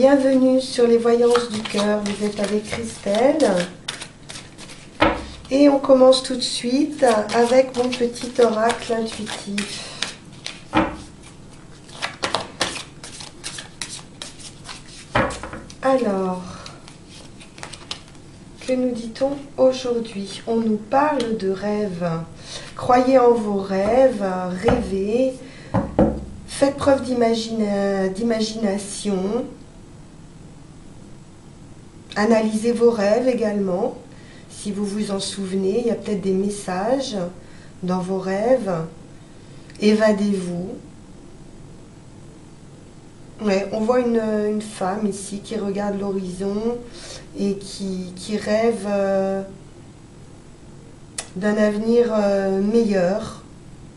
Bienvenue sur les voyances du cœur, vous êtes avec Christelle. Et on commence tout de suite avec mon petit oracle intuitif. Alors, que nous dit-on aujourd'hui? On nous parle de rêves. Croyez en vos rêves, rêvez, faites preuve d'imagination. Analysez vos rêves également. Si vous vous en souvenez, il y a peut-être des messages dans vos rêves. Évadez-vous. Ouais, on voit une femme ici qui regarde l'horizon et qui rêve d'un avenir meilleur,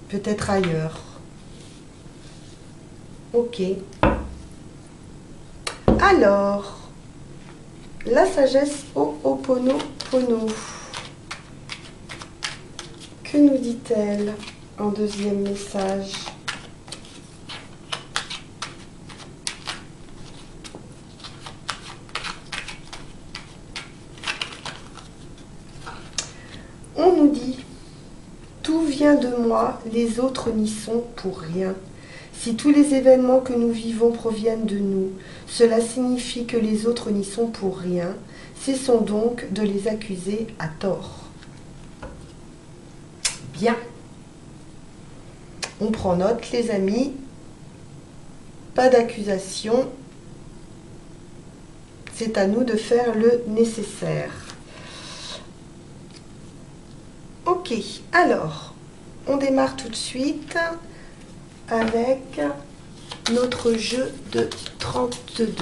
peut-être ailleurs. Ok. Alors, la sagesse Ho'oponopono. Que nous dit-elle en deuxième message? On nous dit, tout vient de moi, les autres n'y sont pour rien. Si tous les événements que nous vivons proviennent de nous, cela signifie que les autres n'y sont pour rien. Cessons donc de les accuser à tort. Bien. On prend note, les amis. Pas d'accusation. C'est à nous de faire le nécessaire. Ok, alors, on démarre tout de suite avec notre jeu de 32.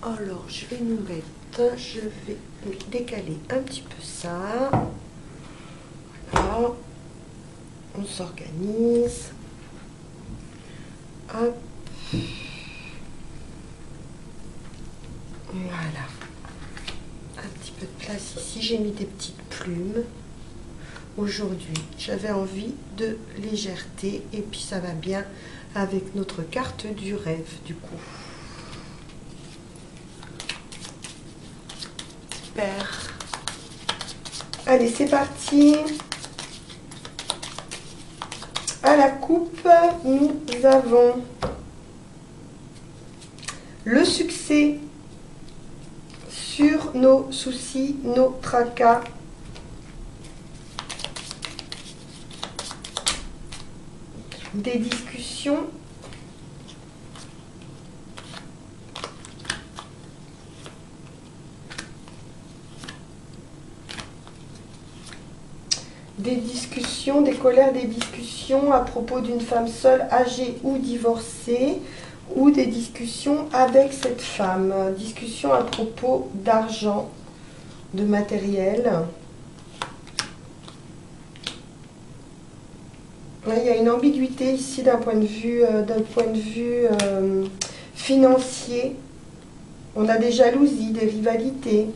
Alors, je vais nous mettre, je vais décaler un petit peu ça. Voilà. On s'organise. Hop. Voilà. Un petit peu de place ici. J'ai mis des petites plumes. Aujourd'hui, j'avais envie de légèreté et puis ça va bien avec notre carte du rêve du coup. Super. Allez, c'est parti. À la coupe, nous avons le succès sur nos soucis, nos tracas. Des discussions des colères, des discussions à propos d'une femme seule, âgée ou divorcée, ou des discussions avec cette femme, discussions à propos d'argent, de matériel. Là, il y a une ambiguïté ici d'un point de vue, financier. On a des jalousies, des rivalités.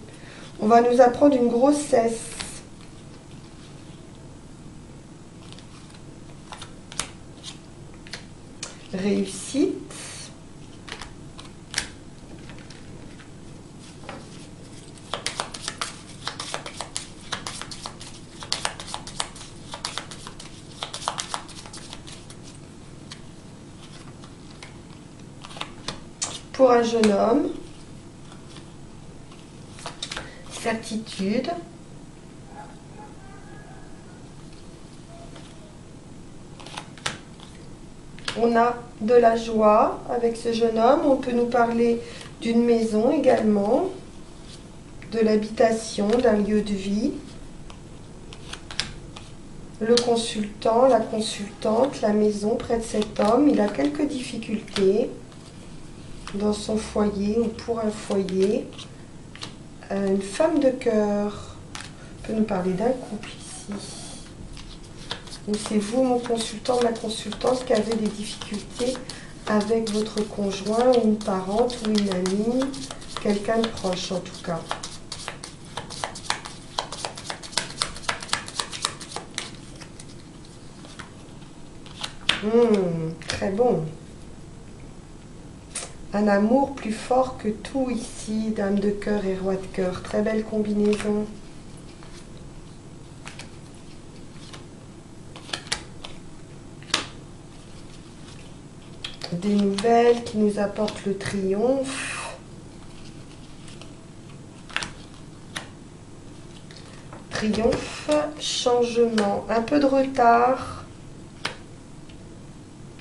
On va nous apprendre une grossesse. Réussite. Pour un jeune homme, certitude, on a de la joie avec ce jeune homme, on peut nous parler d'une maison également, de l'habitation, d'un lieu de vie, le consultant, la consultante, la maison près de cet homme, il a quelques difficultés dans son foyer ou pour un foyer. Une femme de cœur peut nous parler d'un couple ici. Ou c'est vous, mon consultant, ma consultante, qui avez des difficultés avec votre conjoint ou une parente ou une amie, quelqu'un de proche en tout cas. Très bon. Un amour plus fort que tout ici, dame de cœur et roi de cœur. Très belle combinaison. Des nouvelles qui nous apportent le triomphe. Triomphe, changement, un peu de retard.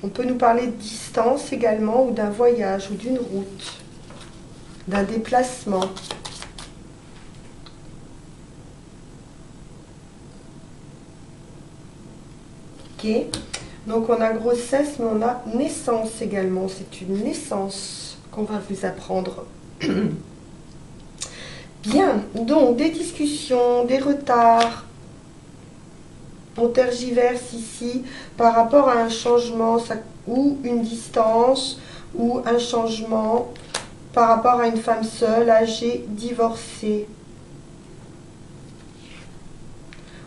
On peut nous parler de distance également, ou d'un voyage, ou d'une route, d'un déplacement. Ok. Donc on a grossesse, mais on a naissance également. C'est une naissance qu'on va vous apprendre. Bien, donc des discussions, des retards. On tergiverse ici par rapport à un changement ou une distance ou un changement par rapport à une femme seule, âgée, divorcée.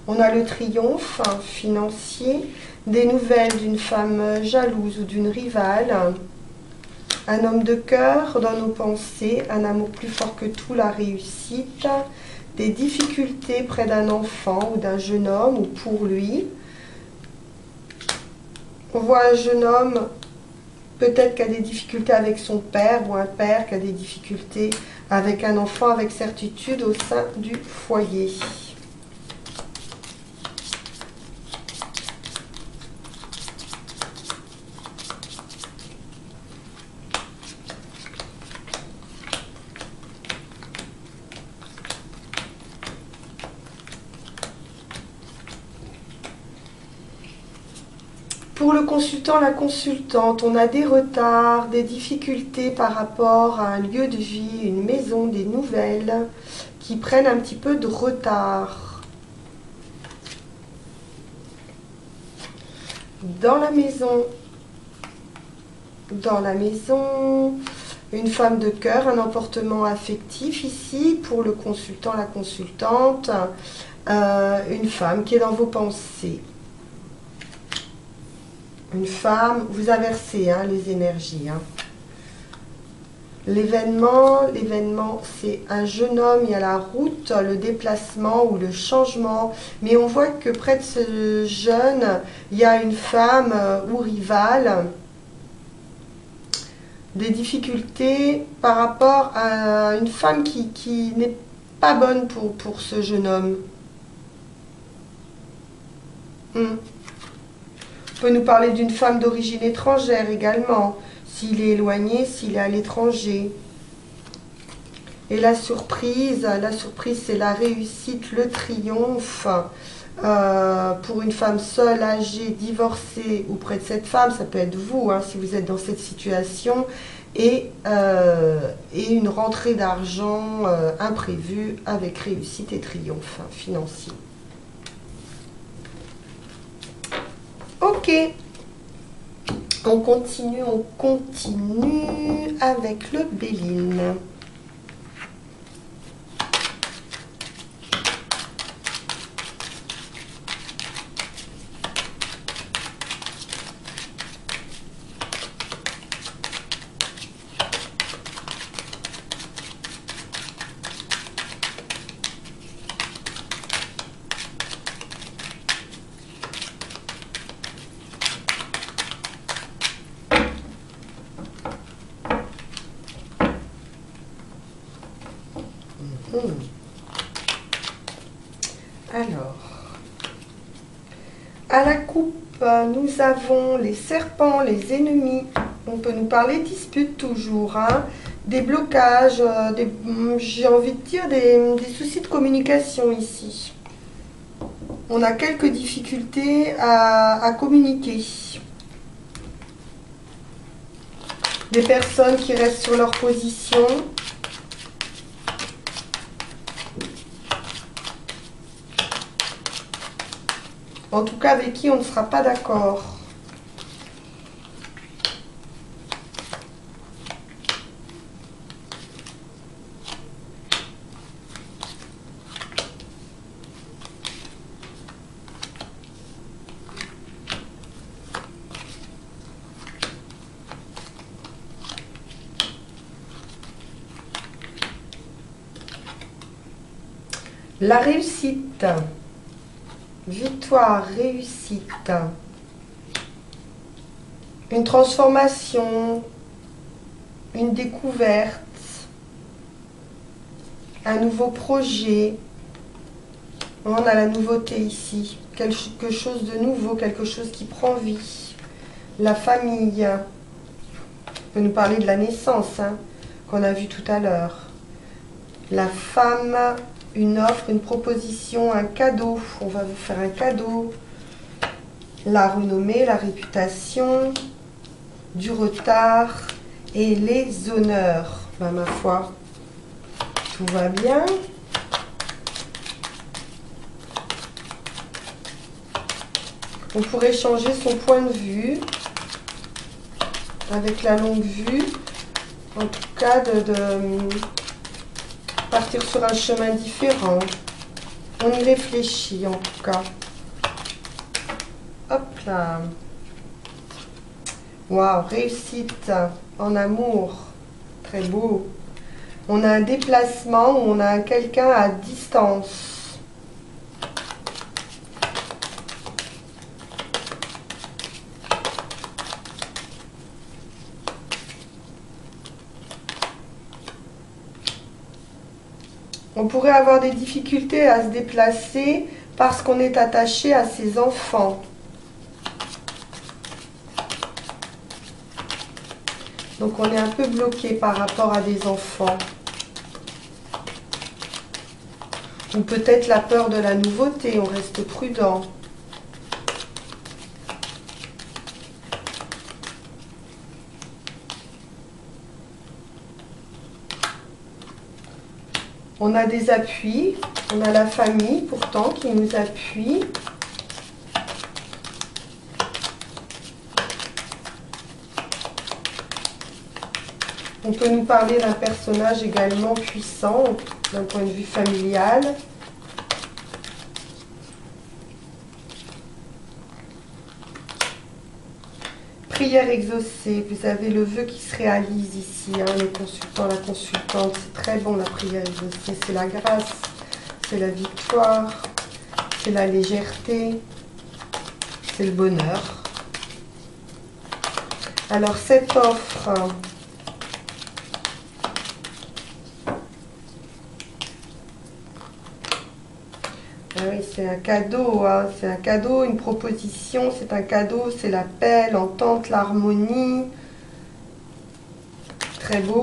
On a le triomphe financier, des nouvelles d'une femme jalouse ou d'une rivale, un homme de cœur dans nos pensées, un amour plus fort que tout, la réussite, des difficultés près d'un enfant ou d'un jeune homme ou pour lui. On voit un jeune homme peut-être qui a des difficultés avec son père ou un père qui a des difficultés avec un enfant avec certitude au sein du foyer. Pour le consultant, la consultante, on a des retards, des difficultés par rapport à un lieu de vie, une maison, des nouvelles qui prennent un petit peu de retard. Dans la maison, une femme de cœur, un emportement affectif ici pour le consultant, la consultante, une femme qui est dans vos pensées. Une femme, vous inversez les énergies. L'événement, c'est un jeune homme, il y a la route, le déplacement ou le changement. Mais on voit que près de ce jeune, il y a une femme ou rivale. Des difficultés par rapport à une femme qui n'est pas bonne pour ce jeune homme. On peut nous parler d'une femme d'origine étrangère également, s'il est éloigné, s'il est à l'étranger. Et la surprise c'est la réussite, le triomphe. Pour une femme seule, âgée, divorcée ou près de cette femme, ça peut être vous si vous êtes dans cette situation, et une rentrée d'argent imprévue avec réussite et triomphe financier. Ok, on continue avec le Béline. Alors, à la coupe, nous avons les serpents, les ennemis. On peut nous parler disputes toujours, des blocages, j'ai envie de dire des soucis de communication ici. On a quelques difficultés à communiquer. Des personnes qui restent sur leur position. En tout cas, avec qui on ne sera pas d'accord. La réussite. Victoire, réussite. Une transformation, une découverte, un nouveau projet. On a la nouveauté ici. Quelque chose de nouveau, quelque chose qui prend vie. La famille. On peut nous parler de la naissance, hein, qu'on a vu tout à l'heure. La femme, une offre, une proposition, un cadeau. On va vous faire un cadeau. La renommée, la réputation, du retard et les honneurs. Ben, ma foi, tout va bien. On pourrait changer son point de vue avec la longue vue. En tout cas, de partir sur un chemin différent. On y réfléchit en tout cas. Hop là. Waouh, réussite en amour. Très beau. On a un déplacement où on a quelqu'un à distance. On pourrait avoir des difficultés à se déplacer parce qu'on est attaché à ses enfants. Donc on est un peu bloqué par rapport à des enfants. Ou peut-être la peur de la nouveauté, on reste prudent. On a des appuis, on a la famille pourtant qui nous appuie. On peut nous parler d'un personnage également puissant d'un point de vue familial. Prière exaucée, vous avez le vœu qui se réalise ici, hein, le consultant, la consultante, c'est très bon la prière exaucée, c'est la grâce, c'est la victoire, c'est la légèreté, c'est le bonheur. Alors cette offre, ah oui, c'est un cadeau, hein. C'est un cadeau, une proposition, c'est un cadeau, c'est la paix, l'entente, l'harmonie. Très beau.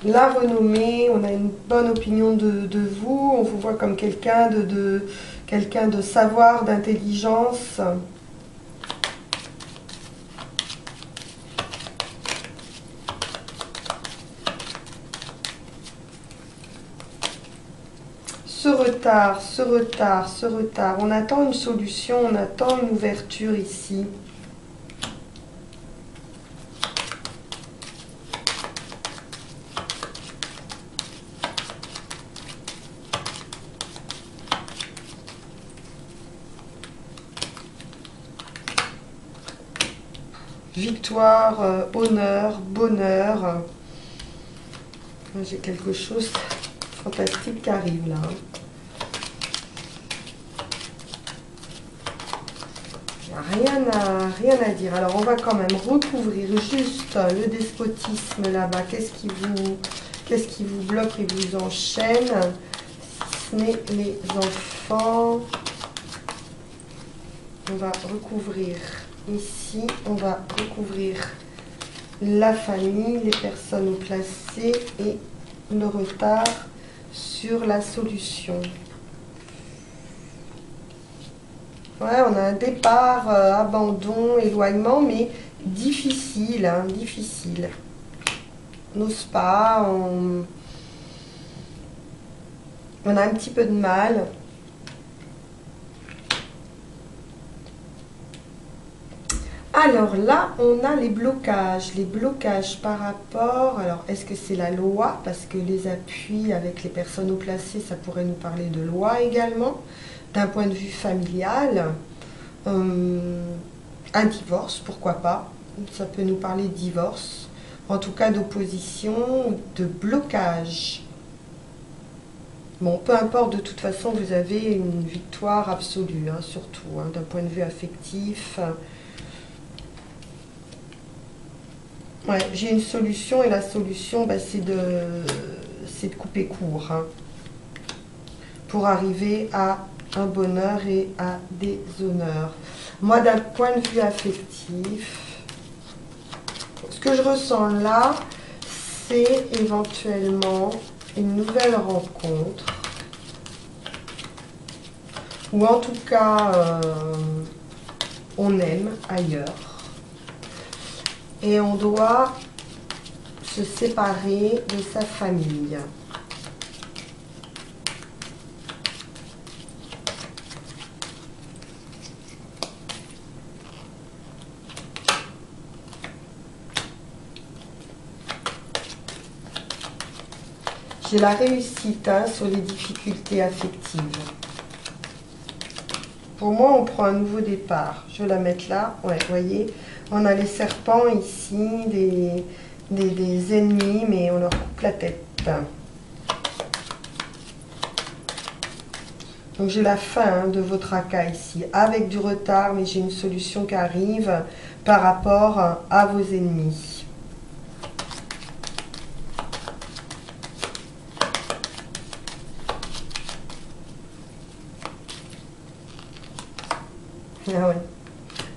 La renommée, on a une bonne opinion de vous, on vous voit comme quelqu'un quelqu'un de savoir, d'intelligence. Ce retard, ce retard, ce retard. On attend une solution, on attend une ouverture ici. Victoire, honneur, bonheur. J'ai quelque chose de fantastique qui arrive là. Rien à dire. Alors on va quand même recouvrir juste le despotisme là-bas. Qu'est-ce qui vous bloque et vous enchaîne? Ce n'est les enfants. On va recouvrir ici. On va recouvrir la famille, les personnes placées et le retard sur la solution. Ouais, on a un départ, abandon, éloignement, mais difficile, hein, difficile. On n'ose pas, on a un petit peu de mal. Alors là, on a les blocages par rapport, alors est-ce que c'est la loi? Parce que les appuis avec les personnes haut placées, ça pourrait nous parler de loi également. d'un point de vue familial, un divorce, pourquoi pas. Ça peut nous parler de divorce, en tout cas d'opposition, de blocage. Bon, peu importe, de toute façon, vous avez une victoire absolue, hein, surtout, hein, d'un point de vue affectif. Ouais, j'ai une solution, et la solution, bah, c'est de couper court, hein, pour arriver à un bonheur et à des honneurs. Moi, d'un point de vue affectif, ce que je ressens là, c'est éventuellement une nouvelle rencontre, ou en tout cas, on aime ailleurs, et on doit se séparer de sa famille. J'ai la réussite, hein, sur les difficultés affectives. Pour moi, on prend un nouveau départ. Je vais la mettre là. Ouais, vous voyez, on a les serpents ici, des ennemis, mais on leur coupe la tête. Donc j'ai la fin, hein, de vos tracas ici, avec du retard, mais j'ai une solution qui arrive par rapport à vos ennemis. Ah ouais.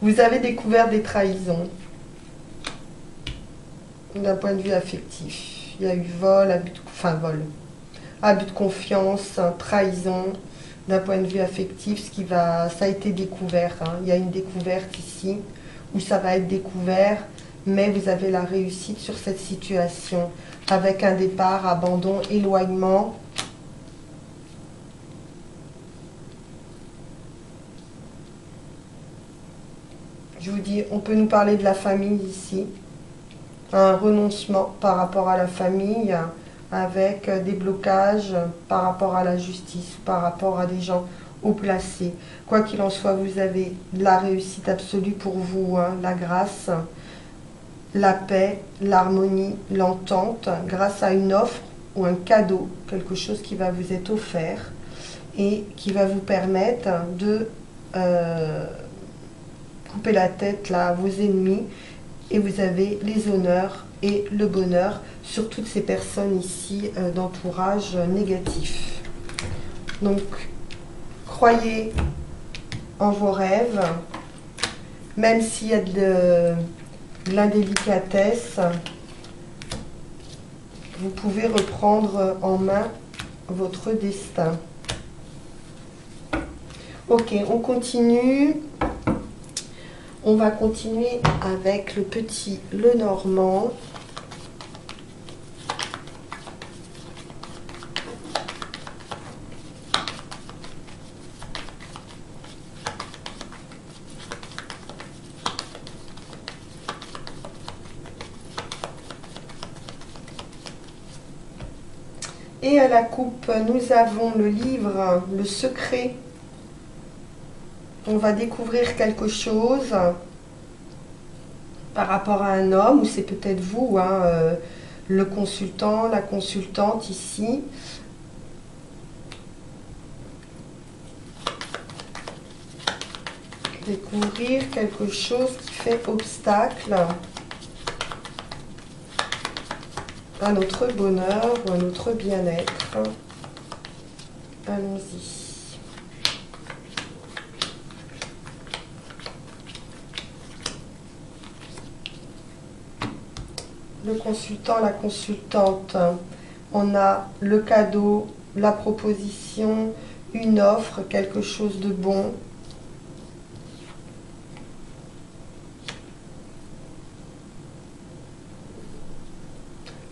Vous avez découvert des trahisons d'un point de vue affectif. Il y a eu vol, abus de confiance, hein, trahison d'un point de vue affectif, ça a été découvert, hein. Il y a une découverte ici où ça va être découvert, mais vous avez la réussite sur cette situation avec un départ, abandon, éloignement. Je vous dis, on peut nous parler de la famille ici. Un renoncement par rapport à la famille, avec des blocages par rapport à la justice, par rapport à des gens haut placés. Quoi qu'il en soit, vous avez la réussite absolue pour vous, hein, la grâce, la paix, l'harmonie, l'entente, grâce à une offre ou un cadeau, quelque chose qui va vous être offert et qui va vous permettre de couper la tête là, à vos ennemis, et vous avez les honneurs et le bonheur sur toutes ces personnes ici d'entourage négatif. Donc, croyez en vos rêves, même s'il y a de l'indélicatesse, vous pouvez reprendre en main votre destin. Ok, on continue. On va continuer avec le petit Lenormand. Et à la coupe, nous avons le livre, le secret. On va découvrir quelque chose par rapport à un homme, ou c'est peut-être vous, hein, le consultant, la consultante ici. Découvrir quelque chose qui fait obstacle à notre bonheur ou à notre bien-être. Allons-y. Le consultant, la consultante, on a le cadeau, la proposition, une offre, quelque chose de bon.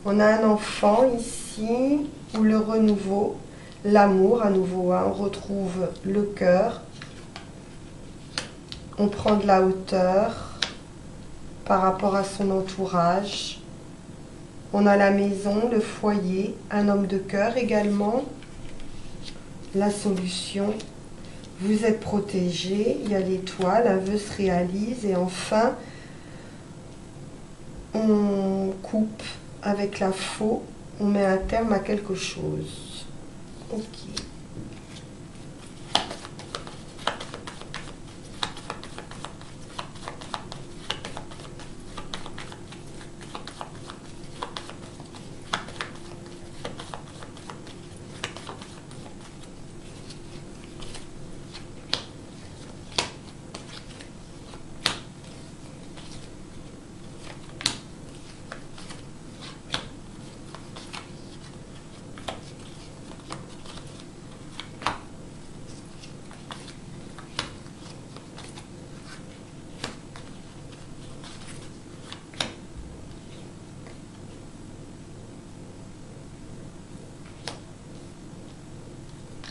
On a un enfant ici, ou le renouveau, l'amour à nouveau, hein, on retrouve le cœur. On prend de la hauteur par rapport à son entourage. On a la maison, le foyer, un homme de cœur également, la solution. vous êtes protégé, il y a l'étoile, un vœu se réalise et enfin on coupe avec la faux, on met un terme à quelque chose. Ok.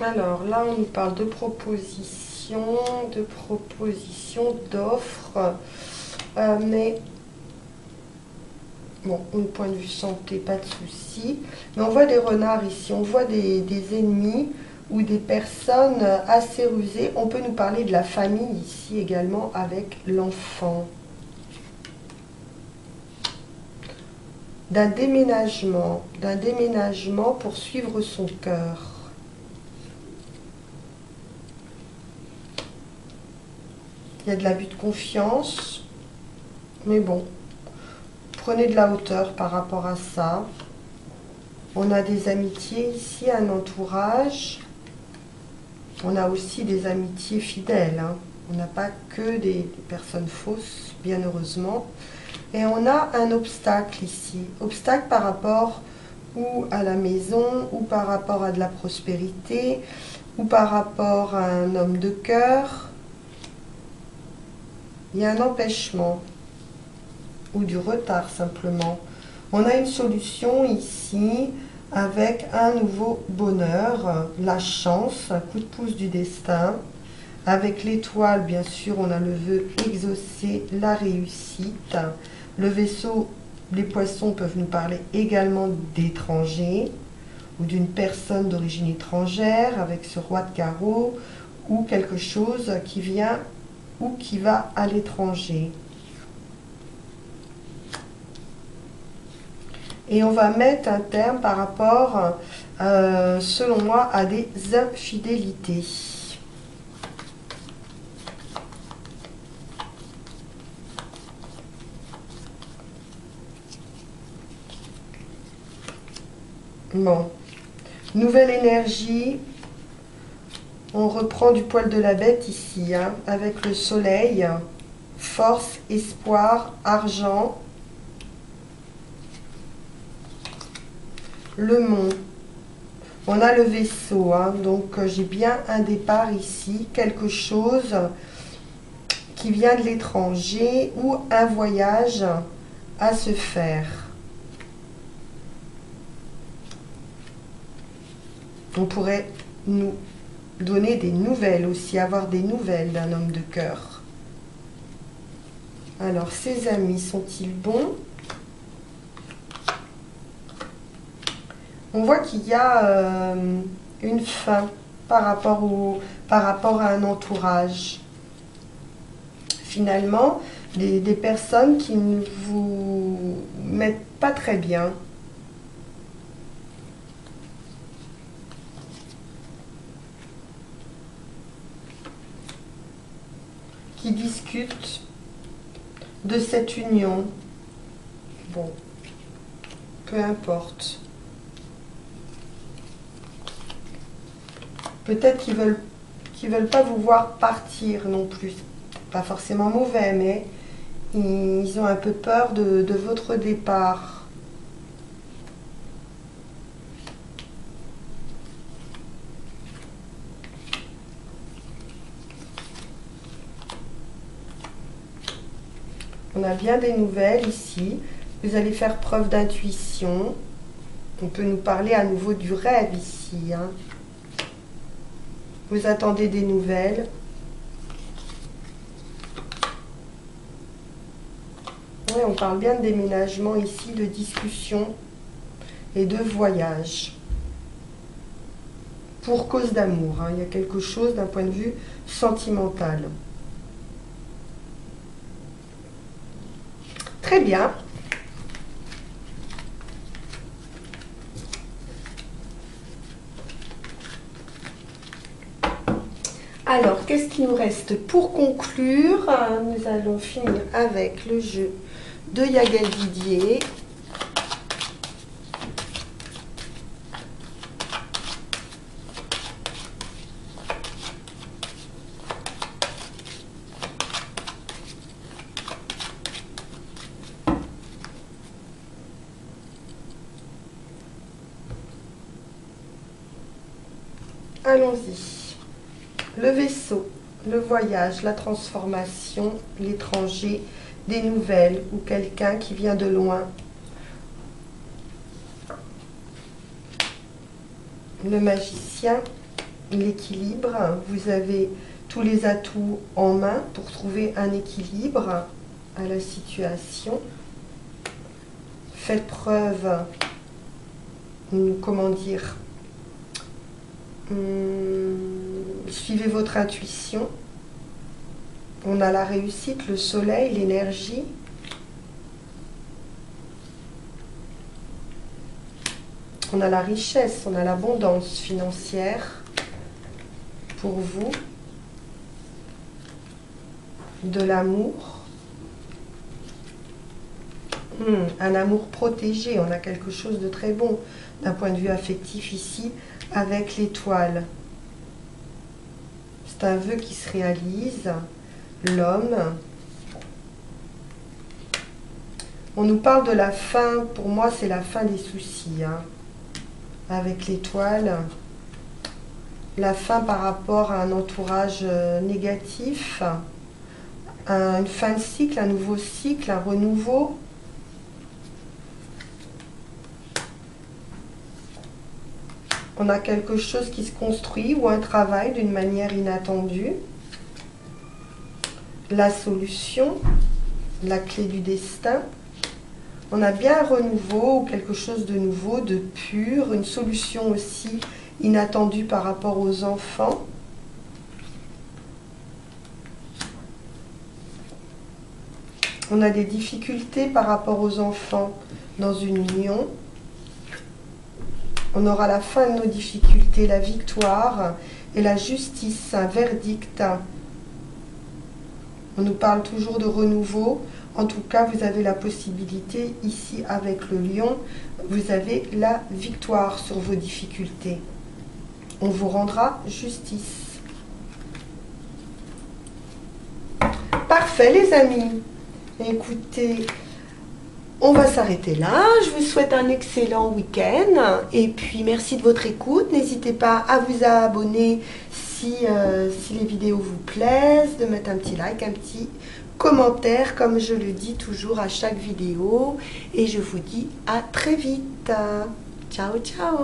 Alors là, on nous parle de propositions, d'offres, mais bon, au point de vue santé, pas de souci. Mais on voit des renards ici, on voit des ennemis ou des personnes assez rusées. On peut nous parler de la famille ici également avec l'enfant. D'un déménagement pour suivre son cœur. Il y a de l'abus de confiance, mais bon, prenez de la hauteur par rapport à ça. On a des amitiés ici, un entourage. On a aussi des amitiés fidèles, hein. On n'a pas que des personnes fausses, bien heureusement. Et on a un obstacle ici. Obstacle par rapport ou à la maison, ou par rapport à de la prospérité, ou par rapport à un homme de cœur. Il y a un empêchement ou du retard simplement. On a une solution ici avec un nouveau bonheur, la chance, un coup de pouce du destin. Avec l'étoile, bien sûr, on a le vœu exaucé, la réussite. Le vaisseau, les poissons peuvent nous parler également d'étrangers ou d'une personne d'origine étrangère avec ce roi de carreau ou quelque chose qui vient ou qui va à l'étranger. Et on va mettre un terme par rapport, selon moi, à des infidélités. Bon. Nouvelle énergie. On reprend du poil de la bête ici, hein, avec le soleil. Force, espoir, argent. Le mont. On a le vaisseau, hein, donc j'ai bien un départ ici, quelque chose qui vient de l'étranger ou un voyage à se faire. On pourrait nous donner des nouvelles aussi, avoir des nouvelles d'un homme de cœur. Alors, ses amis sont-ils bons? On voit qu'il y a une fin par rapport à un entourage. Finalement, des personnes qui ne vous mettent pas très bien. Qui discutent de cette union. Bon, peu importe. Peut-être qu'ils veulent pas vous voir partir non plus. Pas forcément mauvais, mais ils ont un peu peur de votre départ. On a bien des nouvelles ici. Vous allez faire preuve d'intuition. On peut nous parler à nouveau du rêve ici, hein. Vous attendez des nouvelles. Oui, on parle bien de déménagement ici, de discussion et de voyage. pour cause d'amour. Hein. Il y a quelque chose d'un point de vue sentimental. Très bien. Alors, qu'est-ce qui nous reste pour conclure? Nous allons finir avec le jeu de Yael Didier. Allons-y. Le vaisseau, le voyage, la transformation, l'étranger, des nouvelles ou quelqu'un qui vient de loin. Le magicien, l'équilibre. Vous avez tous les atouts en main pour trouver un équilibre à la situation. Faites preuve, comment dire, suivez votre intuition. On a la réussite, le soleil, l'énergie. On a la richesse, on a l'abondance financière pour vous. De l'amour. Un amour protégé, on a quelque chose de très bon d'un point de vue affectif ici avec l'étoile. C'est un vœu qui se réalise. L'homme. On nous parle de la fin, pour moi c'est la fin des soucis, hein, avec l'étoile. La fin par rapport à un entourage négatif, une fin de cycle, un nouveau cycle, un renouveau. On a quelque chose qui se construit ou un travail d'une manière inattendue. La solution, la clé du destin. On a bien un renouveau ou quelque chose de nouveau, de pur, une solution aussi inattendue par rapport aux enfants. On a des difficultés par rapport aux enfants dans une union. On aura la fin de nos difficultés, la victoire et la justice, un verdict. On nous parle toujours de renouveau. En tout cas, vous avez la possibilité, ici avec le lion, vous avez la victoire sur vos difficultés. On vous rendra justice. Parfait, les amis. Écoutez, on va s'arrêter là. Je vous souhaite un excellent week-end. Et puis, merci de votre écoute. N'hésitez pas à vous abonner si les vidéos vous plaisent, de mettre un petit like, un petit commentaire, comme je le dis toujours à chaque vidéo. Et je vous dis à très vite. Ciao, ciao.